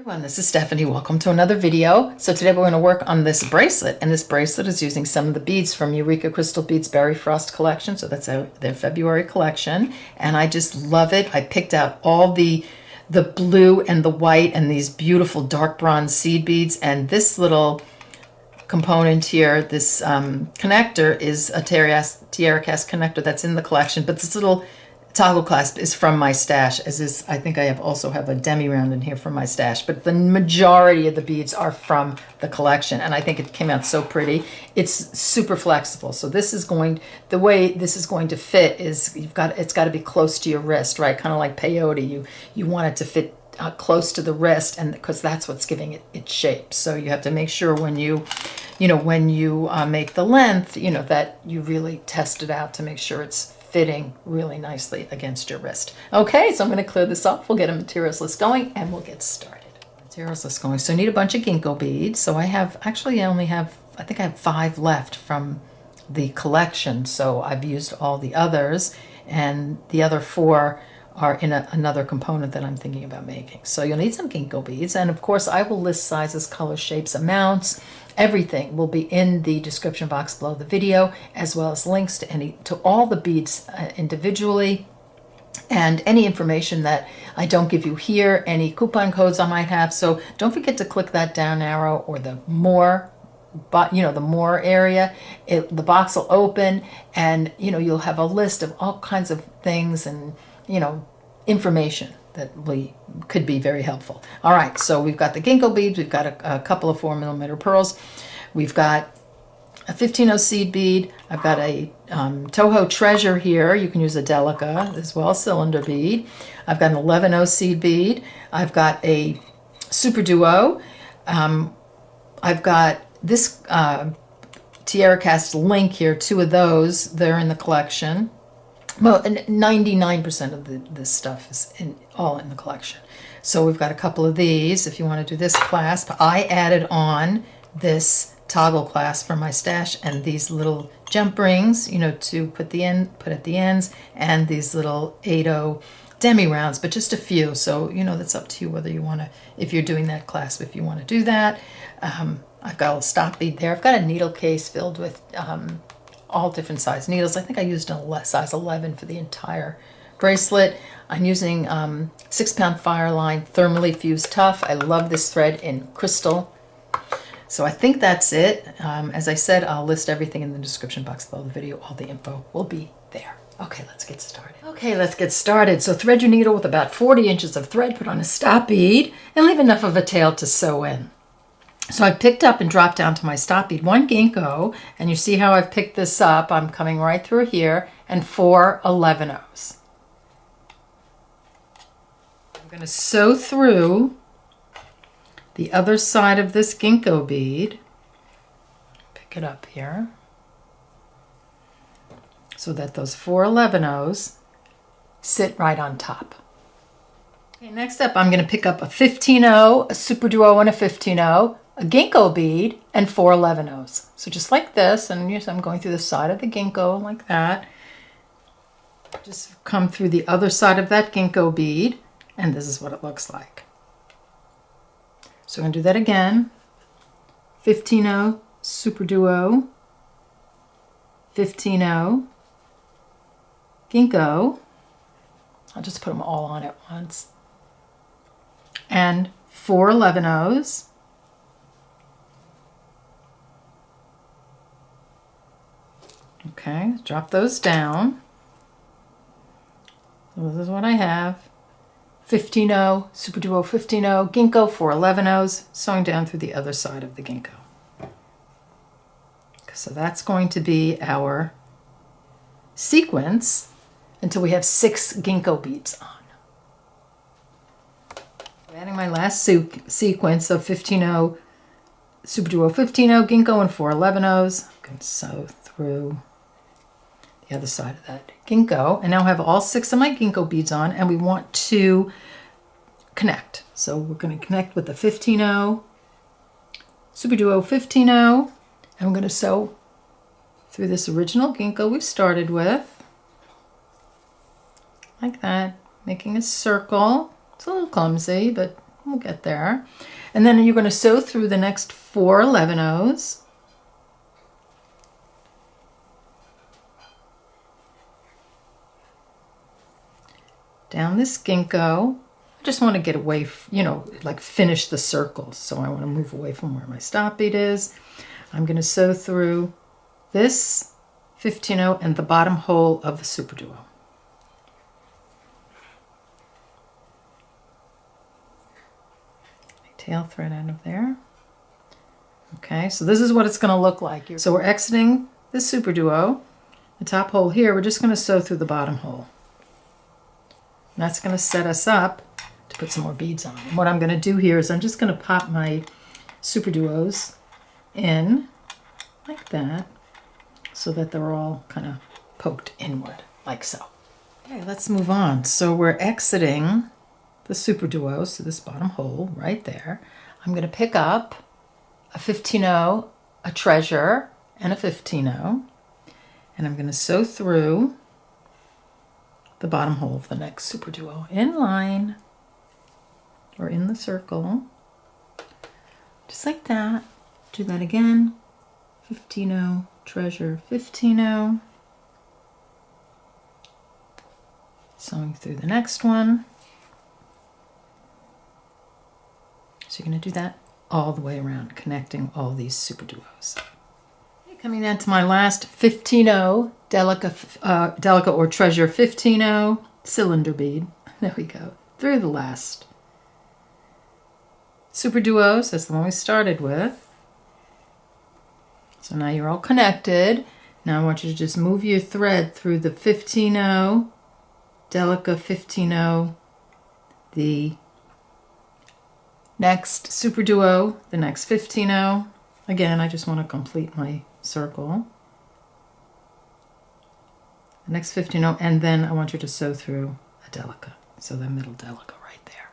Everyone, this is Stephanie. Welcome to another video. So today we're going to work on this bracelet, and this bracelet is using some of the beads from Eureka Crystal Beads Berry Frost collection. So that's their February collection, and I just love it. I picked out all the blue and the white and these beautiful dark bronze seed beads, and this little component here, this connector, is a tiara cast connector that's in the collection, but this little toggle clasp is from my stash, as is, I think I also have a demi round in here from my stash, but the majority of the beads are from the collection, and I think it came out so pretty. It's super flexible, so the way this is going to fit is it's got to be close to your wrist, right? Kind of like peyote. You want it to fit close to the wrist, and because that's what's giving it its shape. So you have to make sure when you make the length, that you really test it out to make sure it's fitting really nicely against your wrist. Okay, so I'm going to clear this off. We'll get a materials list going and we'll get started. Materials list going. So I need a bunch of ginkgo beads. So I only have, I think I have 5 left from the collection. So I've used all the others, and the other 4 are in another component that I'm thinking about making. So you'll need some ginkgo beads, and of course I will list sizes, colors, shapes, amounts. Everything will be in the description box below the video, as well as links to all the beads individually, and any information that I don't give you here, any coupon codes I might have. So don't forget to click that down arrow or the more, the more area. The box will open, and you'll have a list of all kinds of things and information that could be very helpful. All right, so we've got the ginkgo beads, we've got a couple of 4mm pearls, we've got a 15-0 seed bead, I've got a Toho treasure here. You can use a delica as well, cylinder bead. I've got an 11-0 seed bead. I've got a super duo. I've got this tiara cast link here, 2 of those. They're in the collection. Well, 99% of this stuff is all in the collection. So we've got a couple of these. If you want to do this clasp, I added on this toggle clasp from my stash, and these little jump rings, to put at the ends, and these little 8-0 demi rounds, but just a few. So that's up to you whether you want to, if you're doing that clasp, if you want to do that. I've got a stop bead there. I've got a needle case filled with all different size needles. I think I used a size 11 for the entire bracelet. I'm using 6-pound Fireline thermally fused tough. I love this thread in crystal. So I think that's it. As I said, I'll list everything in the description box below the video. All the info will be there. Okay, let's get started. So thread your needle with about 40 inches of thread, put on a stop bead, and leave enough of a tail to sew in. So I picked up and dropped down to my stop bead 1 ginkgo, and you see how I've picked this up. I'm coming right through here, and 4 11-0s. I'm going to sew through the other side of this ginkgo bead. Pick it up here so that those 4 11-0s sit right on top. Okay, next up I'm going to pick up a 15-0, a super duo, and a 15-0. A ginkgo bead, and 4 11-0s. So just like this, and yes, I'm going through the side of the ginkgo like that. Just come through the other side of that ginkgo bead, and this is what it looks like. So I'm going to do that again. 15-0, super duo, 15-0, ginkgo. I'll just put them all on at once. And 4 11-0s. Okay, drop those down. So this is what I have. 15-0, super duo 15-0, ginkgo 4 11-0s, sewing down through the other side of the ginkgo. So that's going to be our sequence until we have 6 ginkgo beads on. I'm adding my last sequence of 15-0, super duo 15-0, ginkgo, and 4 11-0s. I'm going to sew through the other side of that ginkgo, and now I have all 6 of my ginkgo beads on, and we want to connect. So we're going to connect with the 15-0, super duo 15-0, and we're going to sew through this original ginkgo we started with, like that, making a circle. It's a little clumsy, but We'll get there. And then you're going to sew through the next 4 11-ohs. Down this ginkgo. I just want to get away, like finish the circle. So I want to move away from where my stop bead is. I'm going to sew through this 15-oh and the bottom hole of the super duo. Tail thread out of there. Okay, so this is what it's going to look like. So we're exiting the super duo. The top hole here, we're just going to sew through the bottom hole. And that's going to set us up to put some more beads on. And what I'm going to do here is I'm just going to pop my super duos in like that so that they're all kind of poked inward, like so. Okay, let's move on. So we're exiting the super duos, so this bottom hole right there. I'm going to pick up a 15-oh, a treasure, and a 15-oh, and I'm going to sew through the bottom hole of the next super duo in line or in the circle, just like that. Do that again. 15-oh, treasure, 15-oh, sewing through the next one. So you're going to do that all the way around, connecting all these super duos. Okay, coming down to my last 15-oh Delica or Treasure 15-oh cylinder bead. There we go. Through the last super duos. That's the one we started with. So now you're all connected. Now I want you to just move your thread through the 15-oh Delica 15-oh, the next super duo, the next 15-oh. Again, I just want to complete my circle. The next 15-oh, and then I want you to sew through a Delica. So the middle Delica right there.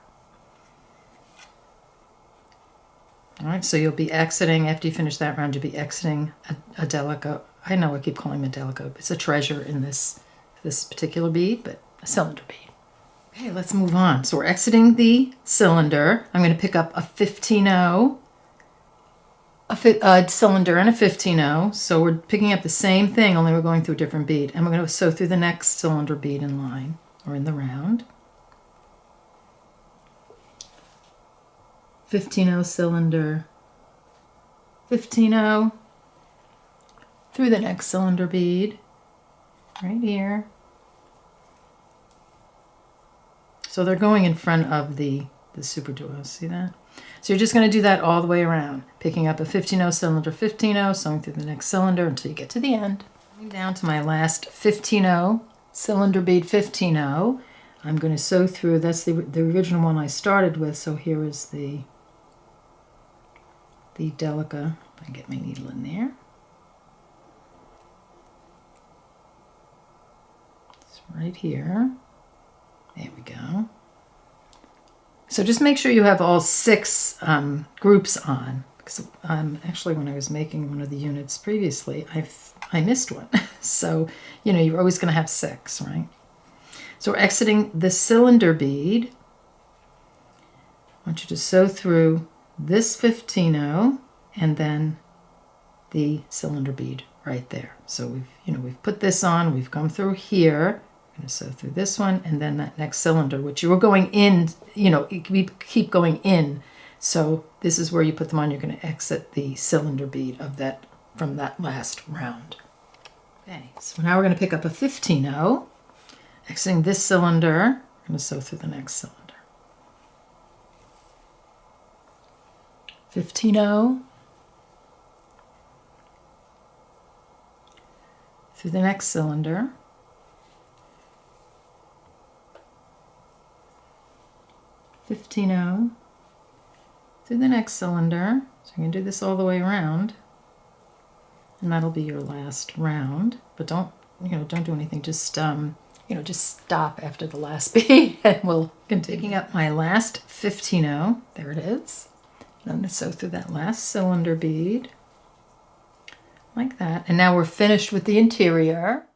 All right, so you'll be exiting, after you finish that round, you'll be exiting a Delica. I know I keep calling it a Delica. It's a treasure in this particular bead, but a cylinder bead. Okay, let's move on. So we're exiting the cylinder. I'm going to pick up a 15-oh, a cylinder and a 15-oh. So we're picking up the same thing, only we're going through a different bead. And we're going to sew through the next cylinder bead in line, or in the round. 15-oh cylinder, 15-oh, through the next cylinder bead, right here. So they're going in front of the super duos, see that? So you're just going to do that all the way around, picking up a 15-oh cylinder, 15-oh, sewing through the next cylinder until you get to the end. Coming down to my last 15-oh cylinder bead, 15-oh. I'm going to sew through, that's the original one I started with, so here is the Delica. If I can get my needle in there. It's right here. There we go. So just make sure you have all 6 groups on, because actually when I was making one of the units previously, I missed one. So, you're always going to have 6, right? So we're exiting the cylinder bead. I want you to sew through this 15-oh and then the cylinder bead right there. So we've put this on, we've come through here. I'm going to sew through this one and then that next cylinder, which you were going in, we keep going in. So this is where you put them on. You're going to exit the cylinder bead of that from that last round. Okay, so now we're going to pick up a 15-oh, exiting this cylinder. I'm going to sew through the next cylinder. 15-oh, through the next cylinder. 15-oh, through the next cylinder. So you're going to do this all the way around, and that'll be your last round. But don't do anything. Just just stop after the last bead, and we'll continue. Picking up my last 15-oh. There it is. And I'm going to sew through that last cylinder bead like that. And now we're finished with the interior.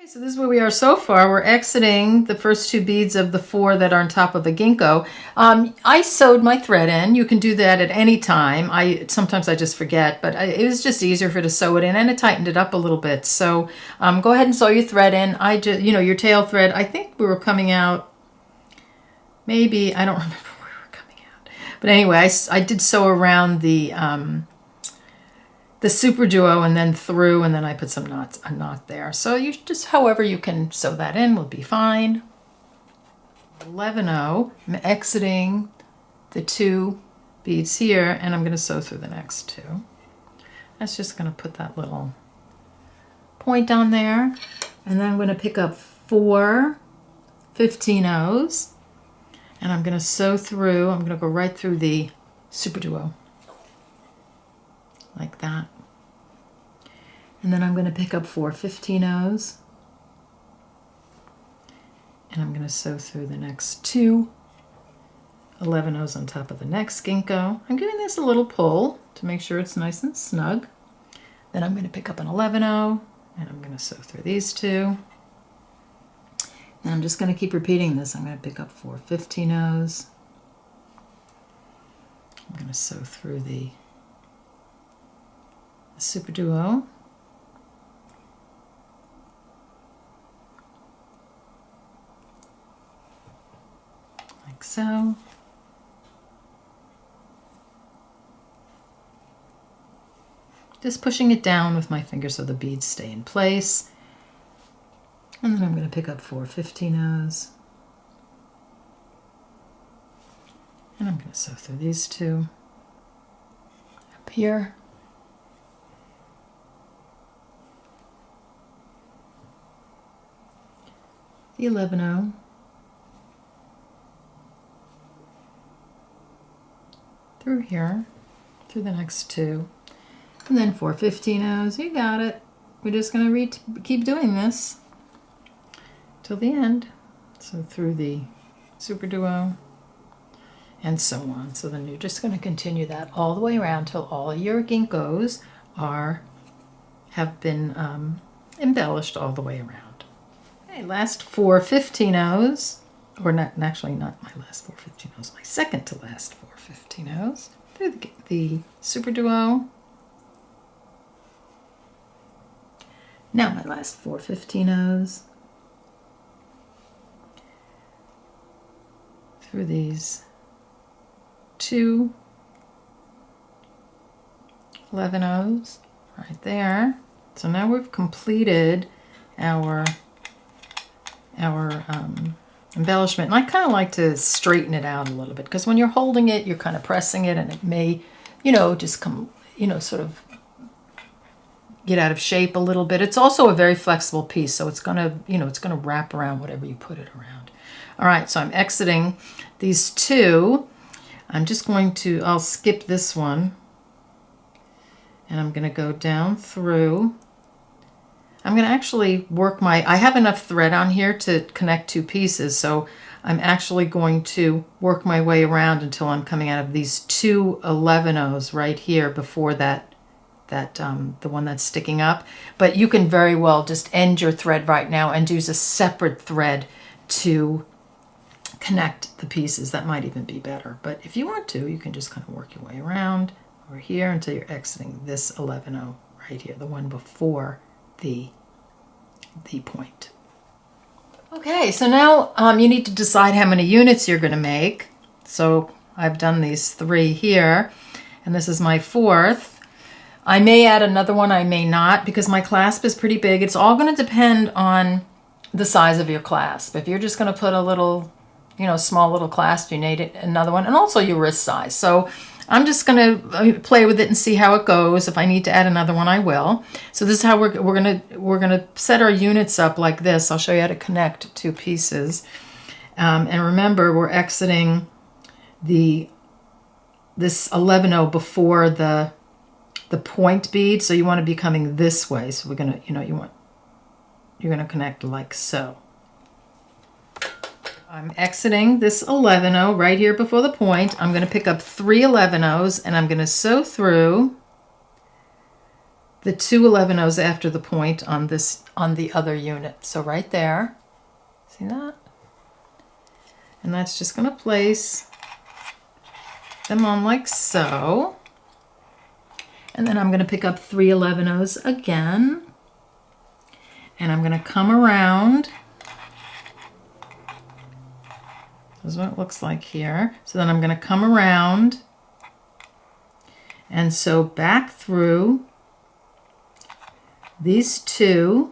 Okay, so this is where we are so far. We're exiting the first 2 beads of the 4 that are on top of the ginkgo. I sewed my thread in. You can do that at any time. Sometimes I just forget, but it was just easier for to sew it in, and it tightened it up a little bit. So go ahead and sew your thread in. Your tail thread, I think we were coming out, maybe, I don't remember where we were coming out. But anyway, I did sew around the super duo and then through, and then I put a knot there. So you just, however you can sew that in will be fine. 11-0, I'm exiting the 2 beads here, and I'm going to sew through the next 2. That's just going to put that little point on there, and then I'm going to pick up 4 15-0s, and I'm going to sew through. I'm going to go right through the super duo. Like that. And then I'm going to pick up 4 15-0s, and I'm going to sew through the next 2 11-0s on top of the next ginkgo. I'm giving this a little pull to make sure it's nice and snug. Then I'm going to pick up an 11-0, and I'm going to sew through these 2. And I'm just going to keep repeating this. I'm going to pick up 4 15-0s. I'm going to sew through the super duo. Like so. Just pushing it down with my finger so the beads stay in place. And then I'm going to pick up 4 15-0s. And I'm going to sew through these 2 up here. The 11-0. Through here, through the next 2. And then 4 15-0s. You got it. We're just going to keep doing this till the end. So through the super duo and so on. So then you're just going to continue that all the way around till all your ginkgos have been embellished all the way around. Okay, last 4 15-0s, or not, actually not my last 4 15-0s, my second to last 4 15-0s through the super duo. Now my last 4 15-0s through these 2 11-0s right there. So now we've completed our embellishment. And I kind of like to straighten it out a little bit, because when you're holding it, you're kind of pressing it, and it may, just come, sort of get out of shape a little bit. It's also a very flexible piece, so it's gonna, it's gonna wrap around whatever you put it around. All right, so I'm exiting these 2. I'm just going to, I'll skip this one, and I'm gonna go down through. I'm going to actually work I have enough thread on here to connect 2 pieces, so I'm actually going to work my way around until I'm coming out of these 2 11-0s right here before the one that's sticking up. But you can very well just end your thread right now and use a separate thread to connect the pieces. That might even be better. But if you want to, you can just kind of work your way around over here until you're exiting this 11-0 right here, the one before the point. Okay, so now you need to decide how many units you're going to make. So I've done these 3 here, and this is my 4th. I may add another one, I may not, because my clasp is pretty big. It's all going to depend on the size of your clasp. If you're just going to put a little, small little clasp, you need another one, and also your wrist size. So I'm just going to play with it and see how it goes. If I need to add another one, I will. So this is how we're going to set our units up like this. I'll show you how to connect 2 pieces. And remember, we're exiting this 11-0 before the point bead, so you want to be coming this way. So we're going to, you're going to connect like so. I'm exiting this 11-0 right here before the point. I'm going to pick up 3 11-0s, and I'm going to sew through the 2 11-ohs after the point on this, on the other unit. So right there, see that? And that's just going to place them on like so. And then I'm going to pick up 3 11-ohs again. And I'm going to come around. This is what it looks like here. So then I'm going to come around and sew back through these 2.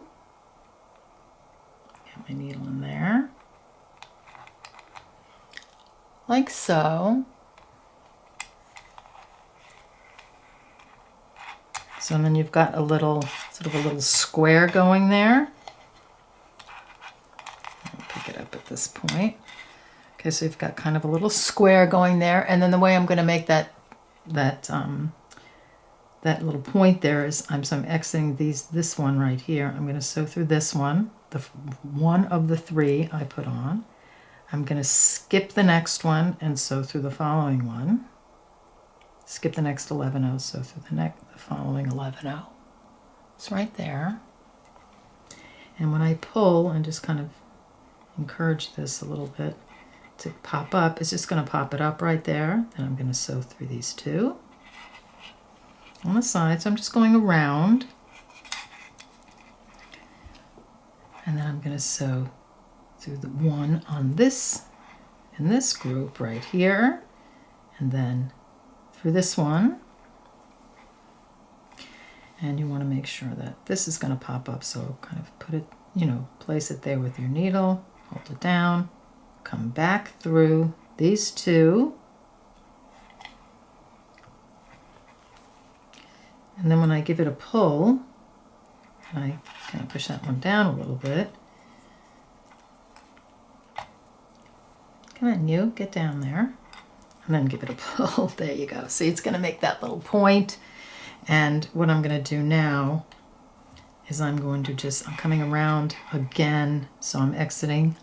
Get my needle in there. Like so. So then you've got a little, sort of a little square going there. I'll pick it up at this point. Okay, so you've got kind of a little square going there, and then the way I'm going to make that little point there is I'm exiting this one right here. I'm going to sew through this one, the one of the 3 I put on. I'm going to skip the next one and sew through the following one. Skip the next 11-oh, sew through the following 11-oh. It's right there. And when I pull and just kind of encourage this a little bit to pop up, it's just going to pop it up right there. And I'm going to sew through these 2 on the side. So I'm just going around. And then I'm going to sew through the one on this, in this group right here. And then through this one. And you want to make sure that this is going to pop up, so kind of put it, you know, place it there with your needle, hold it down, come back through these 2. And then when I give it a pull, I kind of push that one down a little bit. Come on, you, get down there. And then give it a pull. There you go. See, it's going to make that little point. And what I'm going to do now is I'm coming around again. So I'm exiting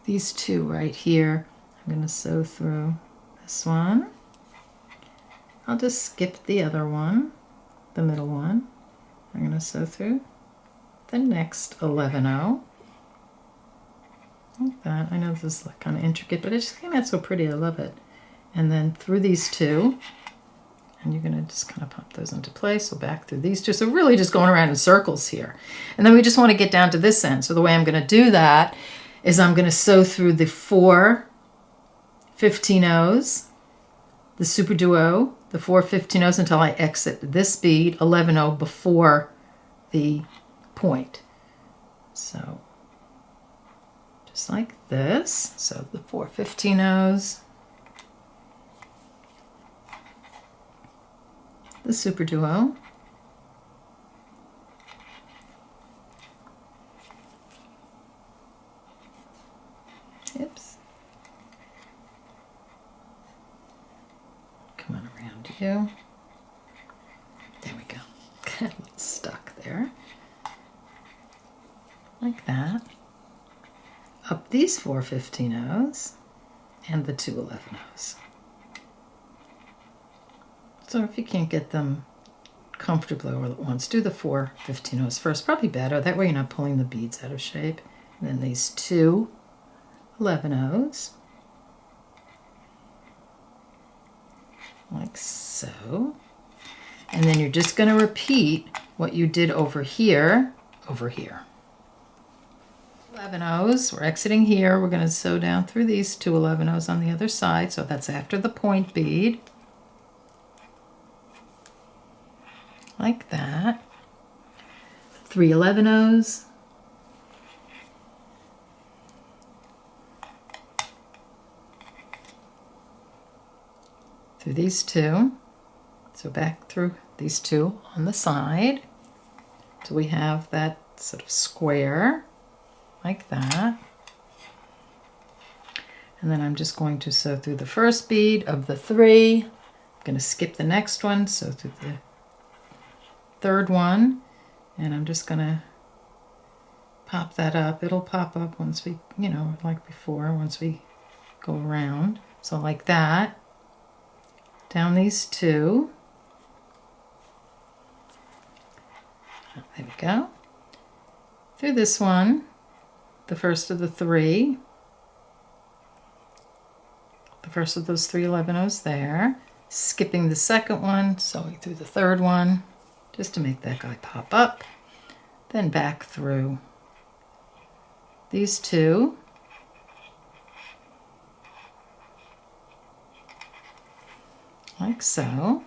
these 2 right here. I'm going to sew through this one. I'll just skip the other one, the middle one. I'm going to sew through the next 11-oh. Like that. I know this is like kind of intricate, but it just came out so pretty. I love it. And then through these 2, and you're going to just kind of pop those into place. So back through these 2. So really just going around in circles here. And then we just want to get down to this end. So the way I'm going to do that is I'm going to sew through the 4 15-ohs, the super duo, the 4 15-ohs until I exit this bead 11-oh before the point. So just like this. So the 4 15-ohs, the super duo, oops, come on around you, there we go, got a little stuck there, like that, up these 4 15-ohs and the 2 11-ohs. So if you can't get them comfortably all at once, do the 4 15-ohs first. Probably better. That way you're not pulling the beads out of shape. And then these 2 11-ohs. Like so. And then you're just going to repeat what you did over here, over here. 11-ohs. We're exiting here. We're going to sew down through these 2 11-ohs on the other side. So that's after the point bead. Like that. 3 11-ohs. Through these 2. So back through these 2 on the side. So we have that sort of square like that. And then I'm just going to sew through the first bead of the 3. I'm going to skip the next one, sew through the third one, and I'm just going to pop that up. It'll pop up once we, you know, like before, once we go around. So like that. Down these 2. There we go. Through this one, the first of the three. The first of those 3 11-ohs there. Skipping the second one, sewing through the third one, just to make that guy pop up. Then back through these 2. Like so.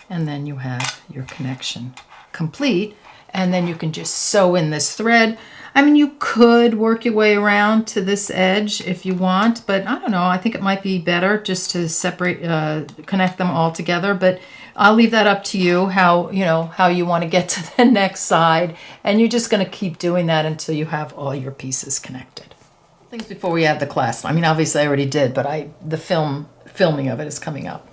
And then you have your connection complete. And then you can just sew in this thread. I mean, you could work your way around to this edge if you want, but I don't know. I think it might be better just to separate, connect them all together. But I'll leave that up to you, how you want to get to the next side. And you're just going to keep doing that until you have all your pieces connected. Things before we add the clasp. I mean, obviously I already did, but the filming of it is coming up.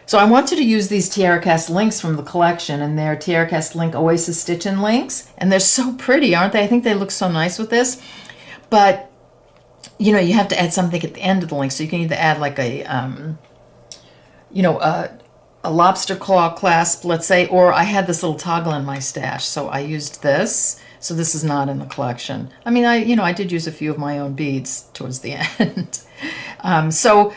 So I wanted to use these Tiara Cast links from the collection, and they're Tiara Cast link Oasis Stitch-In links, and they're so pretty, aren't they? I think they look so nice with this. But you have to add something at the end of the link, so you can either add like a lobster claw clasp, let's say, or I had this little toggle in my stash, so I used this. So this is not in the collection. I mean, I did use a few of my own beads towards the end. So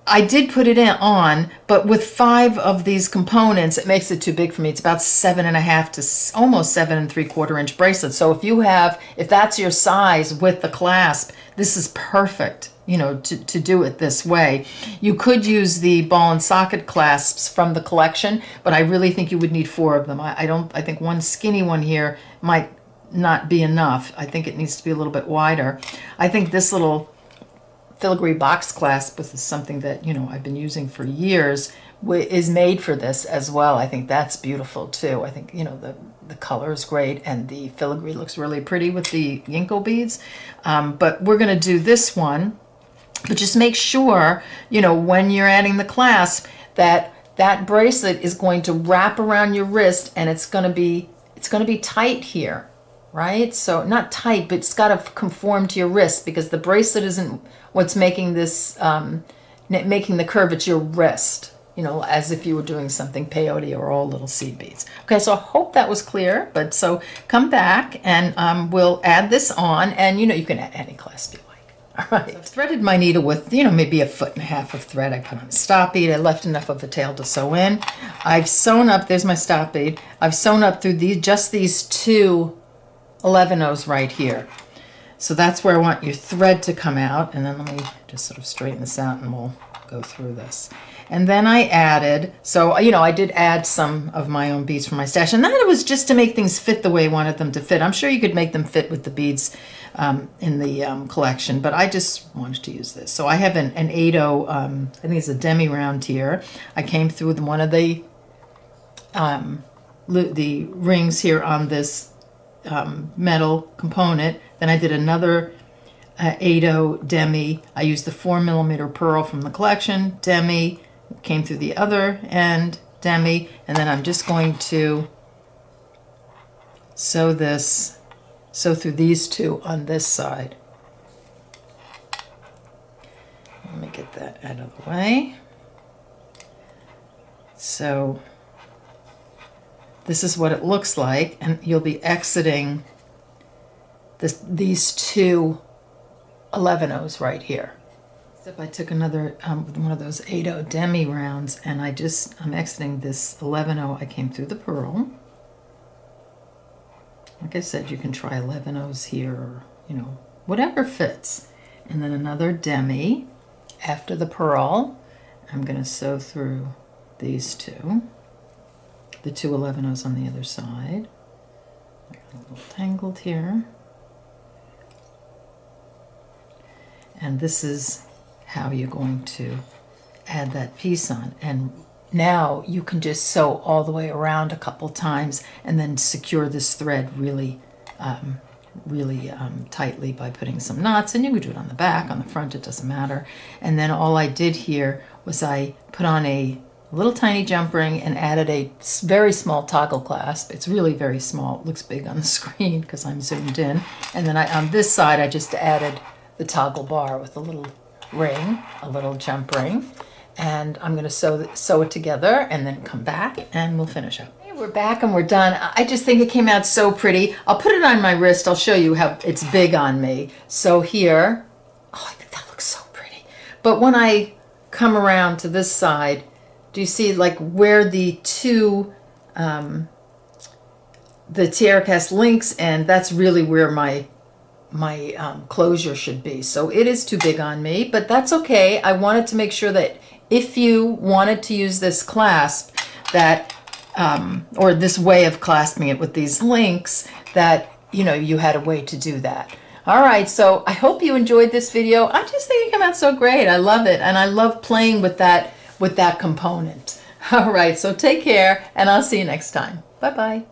I did put it on, but with 5 of these components, it makes it too big for me. It's about 7.5 to almost 7 3/4 inch bracelet. So if that's your size with the clasp, this is perfect, to do it this way. You could use the ball and socket clasps from the collection, but I really think you would need 4 of them. I think one skinny one here might not be enough. I think it needs to be a little bit wider. I think this little filigree box clasp, this is something that I've been using for years, is made for this as well. I think that's beautiful too. I think the color is great, and the filigree looks really pretty with the Yinko beads. But we're going to do this one, but just make sure when you're adding the clasp that bracelet is going to wrap around your wrist, and it's going to be tight here, right? So not tight, but it's got to conform to your wrist, because the bracelet isn't what's making this, making the curve. It's your wrist, as if you were doing something peyote or all little seed beads. Okay, so I hope that was clear, but so come back and we'll add this on, and you can add any clasp you like. All right, so I've threaded my needle with, maybe 1.5 feet of thread. I put on a stop bead. I left enough of the tail to sew in. I've sewn up, there's my stop bead. I've sewn up through just these 2 11-ohs right here. So that's where I want your thread to come out, and then let me just sort of straighten this out and we'll go through this. And then I added, so I did add some of my own beads from my stash, and that was just to make things fit the way I wanted them to fit. I'm sure you could make them fit with the beads in the collection, but I just wanted to use this. So I have an 8/0, I think it's a demi-round here. I came through with one of the rings here on this metal component. Then I did another 8/0 demi. I used the 4mm pearl from the collection, demi, came through the other end, demi, and then I'm just going to sew through these 2 on this side. Let me get that out of the way. So this is what it looks like, and you'll be exiting these 2 11-ohs right here. So I took another one of those 8/0 demi rounds, and I'm exiting this 11/0. I came through the pearl. Like I said, you can try 11/0s here, or whatever fits. And then another demi after the pearl. I'm going to sew through these 2. The 2 11-ohs on the other side. I got a little tangled here. And this is how you're going to add that piece on. And now you can just sew all the way around a couple times and then secure this thread really tightly by putting some knots. And you can do it on the back, on the front, it doesn't matter. And then all I did here was I put on a little tiny jump ring and added a very small toggle clasp. It's really very small. It looks big on the screen because I'm zoomed in. And then on this side, I just added the toggle bar with a little ring, a little jump ring. And I'm going to sew it together and then come back and we'll finish up. We're back and we're done. I just think it came out so pretty. I'll put it on my wrist. I'll show you how it's big on me. So here, oh, I think that looks so pretty. But when I come around to this side, do you see like where the two, the Tiara cast links, and that's really where my closure should be. So it is too big on me, but that's okay. I wanted to make sure that if you wanted to use this clasp, that or this way of clasping it with these links, that you had a way to do that. All right, so I hope you enjoyed this video. I just think it came out so great. I love it, and I love playing with that component. All right, so take care, and I'll see you next time. Bye bye.